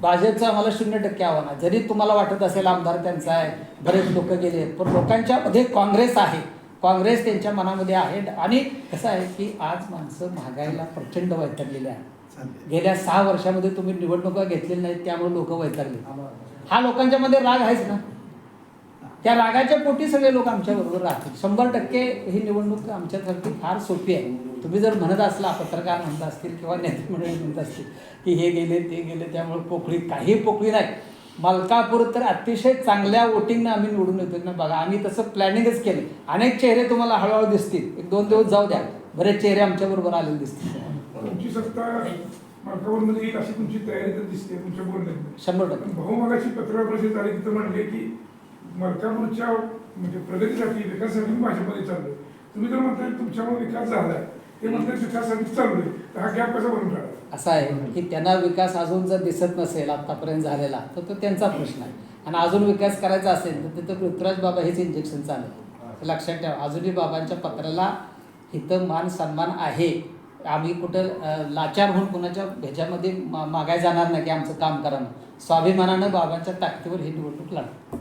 भाजपचं आम्हाला 0% आव्हान आहे. जरी तुम्हाला वाटत असेल आमदार त्यांचा आहे, बरेच लोक गेले आहेत, पण लोकांच्या मध्ये काँग्रेस आहे, काँग्रेस त्यांच्या मनामध्ये आहे. आणि कसं आहे की आज माणसं महागाईला प्रचंड वैतागलेली आहे. गेल्या 6 वर्षामध्ये तुम्ही निवडणुका घेतलेल्या नाहीत, त्यामुळे लोक वैतागले. हा लोकांच्या मध्ये राग आहेच ना, त्या रागाच्या पोटी सगळे लोक आमच्याबरोबर राहतील. 100% ही निवडणूक आमच्यासाठी फार सोपी आहे. तुम्ही जर म्हणत असला, पत्रकार म्हणत असतील किंवा नेते मंडळी म्हणत असतील की हे गेले ते गेले त्यामुळे पोकळी, काही पोकळी नाही. मलकापूर तर अतिशय चांगल्या वोटिंगनं आम्ही निवडून येतो ना. बघा, आम्ही तसं प्लॅनिंगच केलं. अनेक चेहरे तुम्हाला हळूहळू दिसतील, 1-2 दिवस जाऊ द्या, बरेच चेहरे आमच्याबरोबर आलेले दिसतील. तुमची सत्ता मलकापूरमध्ये येईल अशी तुमची तयारी तर दिसते तुमच्या बोलण्यात. 100%. भाऊ मगाशी पत्रकार परिषद झाली तिथं म्हणले की मलकापूरच्या म्हणजे प्रगतीसाठी विकासासाठी भाजपमध्ये चाललोय. तुम्ही जर म्हणताय तुमच्यामुळे विकास झालाय, ते म्हणतात विकासासाठी चाललोय, तर हा गॅप कसा भरून काढा? असं आहे की त्यांना विकास अजून जर दिसत नसेल आत्तापर्यंत झालेला, तर तो त्यांचा प्रश्न आहे. आणि अजून विकास करायचा असेल तर तिथं पृथ्वीराज बाबा हेच इंजेक्शन चालेल. लक्षात ठेवा, अजूनही बाबांच्या पत्राला हितं मान सन्मान आहे. आम्ही कुठं लाचार होऊन कुणाच्या ह्याच्यामध्ये मागाय जाणार नाही की आमचं काम करा. स्वाभिमानानं बाबांच्या ताकदीवर ही निवडणूक लढतो.